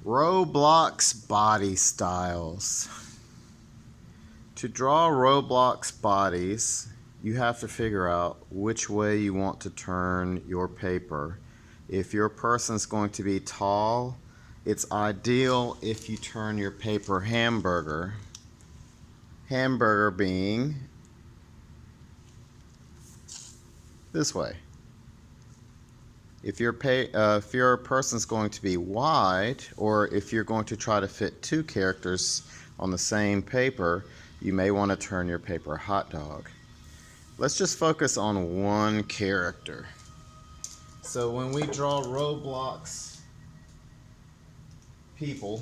Roblox body styles. To draw Roblox bodies, you have to figure out which way you want to turn your paper. If your person's going to be tall, it's ideal if you turn your paper hamburger. Hamburger being this way. If your person's going to be wide, or if you're going to try to fit two characters on the same paper, you may want to turn your paper hot dog. Let's just focus on one character. So when we draw Roblox people,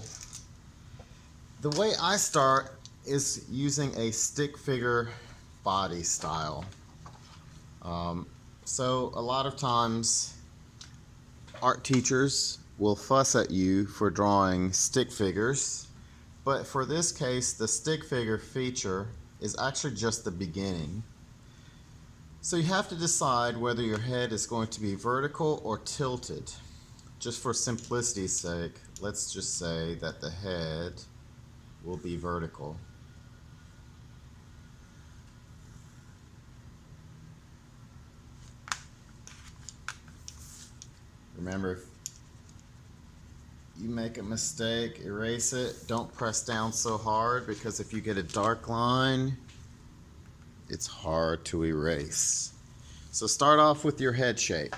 the way I start is using a stick figure body style. So a lot of times art teachers will fuss at you for drawing stick figures, but for this case, the stick figure feature is actually just the beginning. So you have to decide whether your head is going to be vertical or tilted. Just for simplicity's sake, let's just say that the head will be vertical. Remember, if you make a mistake, erase it. Don't press down so hard, because if you get a dark line, it's hard to erase. So start off with your head shape.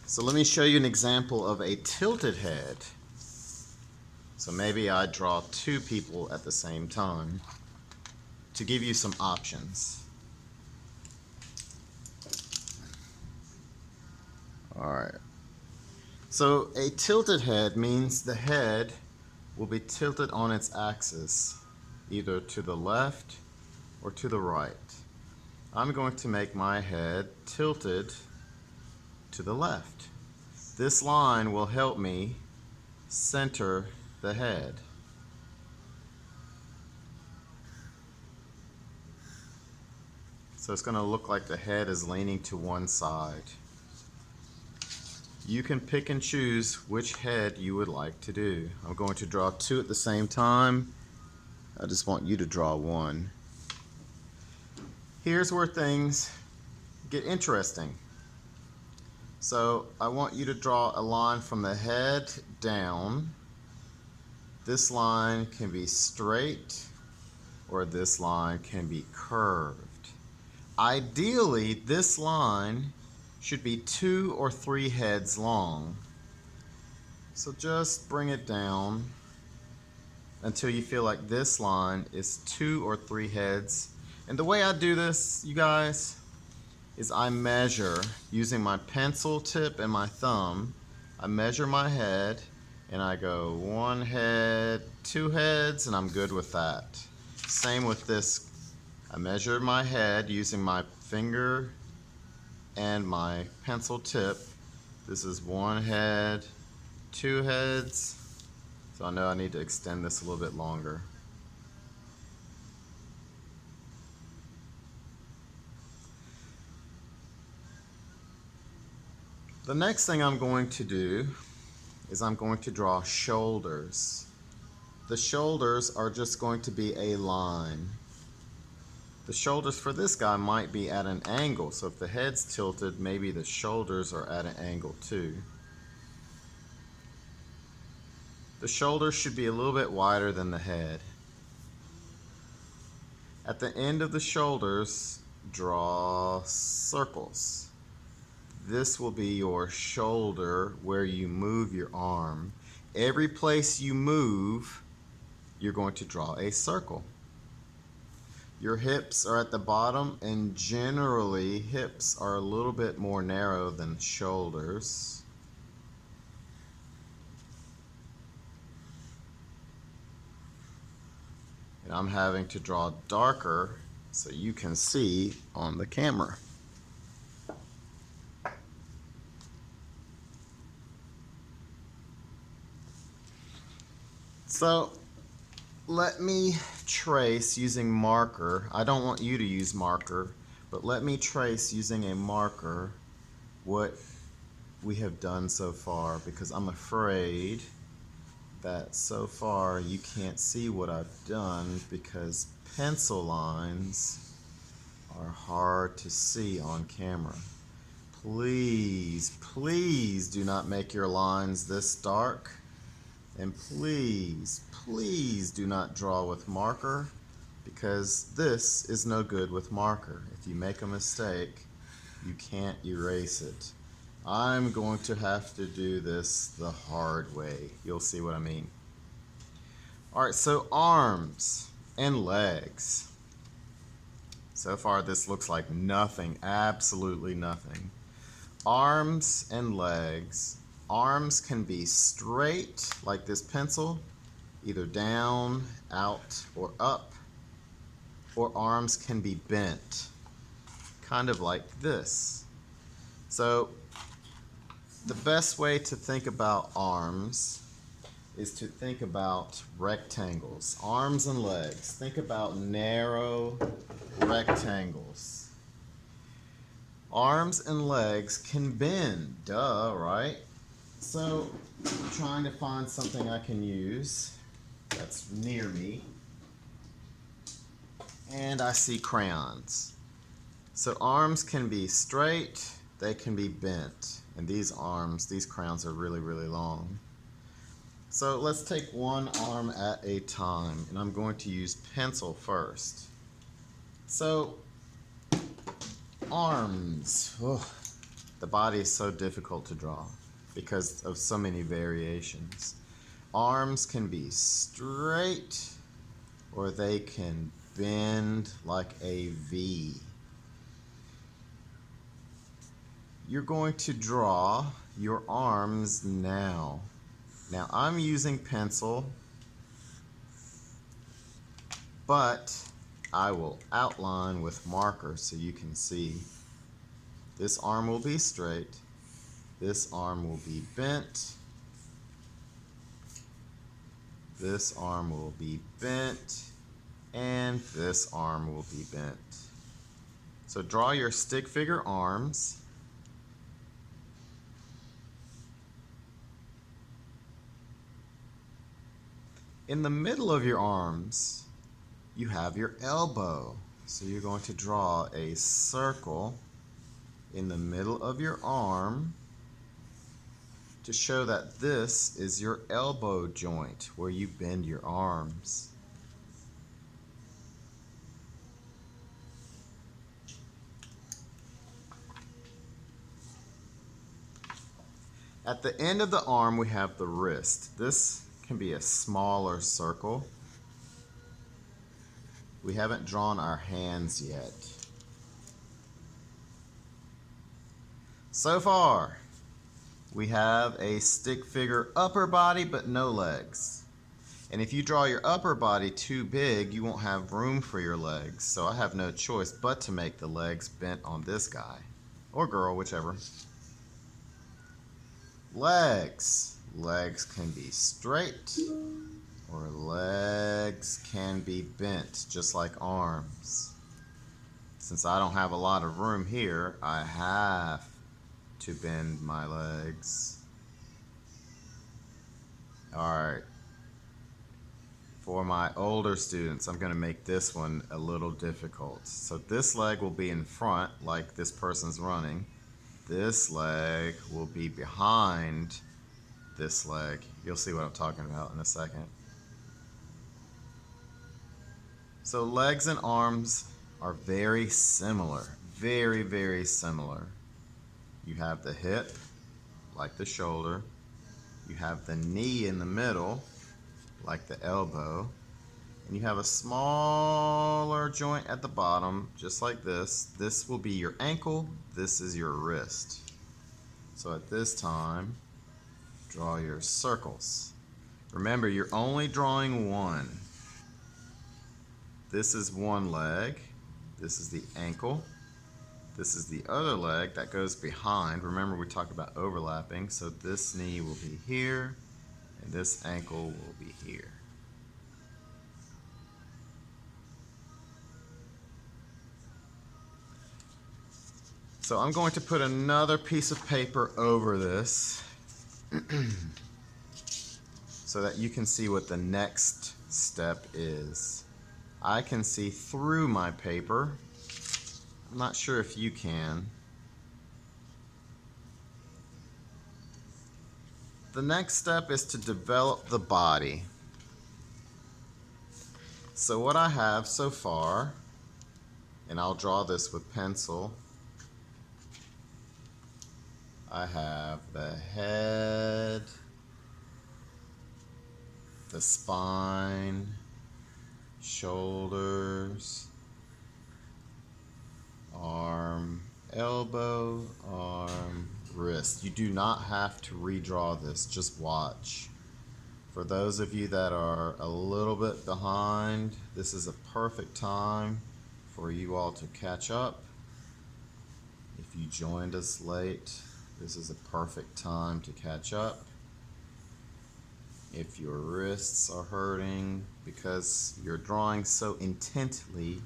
So let me show you an example of a tilted head. So maybe I draw two people at the same time to give you some options. Alright. So a tilted head means the head will be tilted on its axis, either to the left or to the right. I'm going to make my head tilted to the left. This line will help me center the head. So it's going to look like the head is leaning to one side. You can pick and choose which head you would like to do. I'm going to draw two at the same time. I just want you to draw one. Here's where things get interesting. So I want you to draw a line from the head down. This line can be straight, or this line can be curved. Ideally, this line should be 2 or 3 heads long. So just bring it down until you feel like this line is 2 or 3 heads. And the way I do this, you guys, is I measure using my pencil tip and my thumb. I measure my head and I go 1 head, 2 heads, and I'm good with that. Same with this. I measure my head using my finger and my pencil tip. This is 1 head, 2 heads. So I know I need to extend this a little bit longer. The next thing I'm going to do is I'm going to draw shoulders. The shoulders are just going to be a line. The shoulders for this guy might be at an angle, so if the head's tilted, maybe the shoulders are at an angle too. The shoulders should be a little bit wider than the head. At the end of the shoulders, draw circles. This will be your shoulder where you move your arm. Every place you move, you're going to draw a circle. Your hips are at the bottom, and generally hips are a little bit more narrow than shoulders. And I'm having to draw darker so you can see on the camera. So let me trace using marker. I don't want you to use marker, but let me trace using a marker what we have done so far, because I'm afraid that so far you can't see what I've done because pencil lines are hard to see on camera. Please, please do not make your lines this dark. And please, please do not draw with marker, because this is no good with marker. If you make a mistake, you can't erase it. I'm going to have to do this the hard way. You'll see what I mean. All right, so arms and legs. So far, this looks like nothing, absolutely nothing. Arms and legs. Arms can be straight, like this pencil, either down, out, or up. Or arms can be bent, kind of like this. So the best way to think about arms is to think about rectangles. Arms and legs. Think about narrow rectangles. Arms and legs can bend, duh, right? So I'm trying to find something I can use that's near me. And I see crayons. So arms can be straight, they can be bent. And these arms, these crayons are really, really long. So let's take one arm at a time, and I'm going to use pencil first. So, arms. Oh, the body is so difficult to draw because of so many variations. Arms can be straight, or they can bend like a V. You're going to draw your arms now. Now I'm using pencil, but I will outline with marker so you can see. This arm will be straight, this arm will be bent, this arm will be bent, and this arm will be bent. So draw your stick figure arms. In the middle of your arms, you have your elbow. So you're going to draw a circle in the middle of your arm to show that this is your elbow joint where you bend your arms. At the end of the arm, we have the wrist. This can be a smaller circle. We haven't drawn our hands yet. So far, we have a stick figure upper body but no legs. And if you draw your upper body too big, you won't have room for your legs. So I have no choice but to make the legs bent on this guy, or girl, whichever. Legs. Legs can be straight, or legs can be bent, just like arms. Since I don't have a lot of room here, I have to bend my legs. Alright. For my older students, I'm going to make this one a little difficult. So this leg will be in front, like this person's running. This leg will be behind this leg. You'll see what I'm talking about in a second. So legs and arms are very similar. Very, very similar. You have the hip, like the shoulder. You have the knee in the middle, like the elbow. And you have a smaller joint at the bottom, just like this. This will be your ankle. This is your wrist. So at this time, draw your circles. Remember, you're only drawing one. This is one leg. This is the ankle. This is the other leg that goes behind. Remember, we talked about overlapping. So this knee will be here, and this ankle will be here. So I'm going to put another piece of paper over this so that you can see what the next step is. I can see through my paper. I'm not sure if you can. The next step is to develop the body. So what I have so far, and I'll draw this with pencil, I have the head, the spine, shoulders, arm, elbow, arm, wrist. You do not have to redraw this, just watch. For those of you that are a little bit behind, this is a perfect time for you all to catch up. If you joined us late, this is a perfect time to catch up. If your wrists are hurting because you're drawing so intently,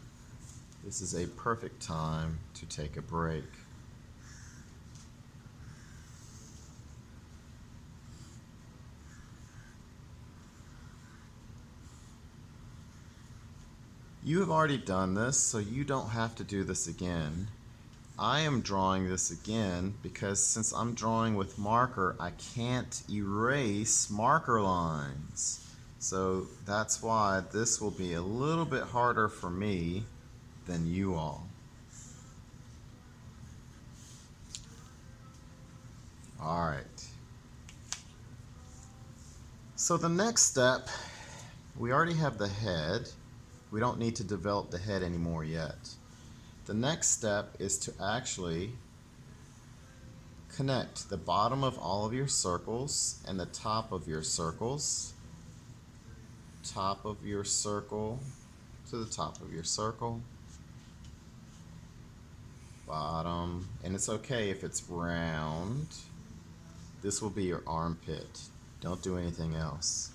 this is a perfect time to take a break. You have already done this, so you don't have to do this again. I am drawing this again because since I'm drawing with marker, I can't erase marker lines. So that's why this will be a little bit harder for me than you all. All right. So the next step, we already have the head. We don't need to develop the head anymore yet. The next step is to actually connect the bottom of all of your circles and the top of your circles. Top of your circle to the top of your circle. Bottom, and it's okay if it's round. This will be your armpit. Don't do anything else.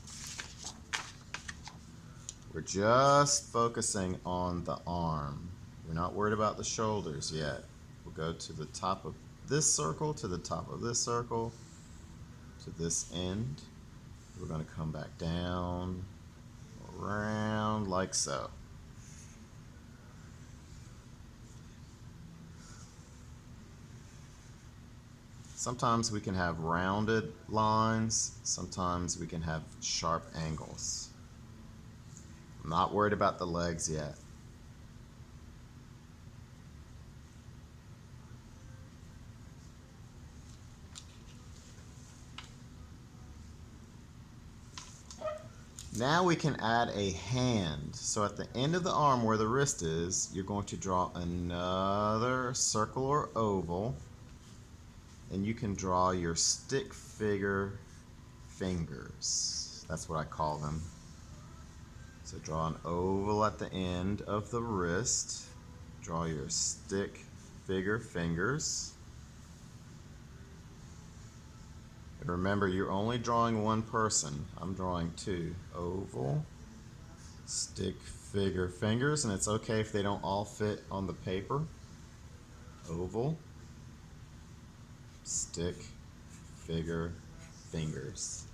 We're just focusing on the arm. We're not worried about the shoulders yet. We'll go to the top of this circle, to the top of this circle, to this end. We're going to come back down, around like so. Sometimes we can have rounded lines, sometimes we can have sharp angles. I'm not worried about the legs yet. Now we can add a hand. So at the end of the arm where the wrist is, you're going to draw another circle or oval, and you can draw your stick figure fingers. That's what I call them. So draw an oval at the end of the wrist. Draw your stick figure fingers. And remember, you're only drawing one person. I'm drawing two. Oval, stick figure fingers, and it's okay if they don't all fit on the paper. Oval, stick figure fingers.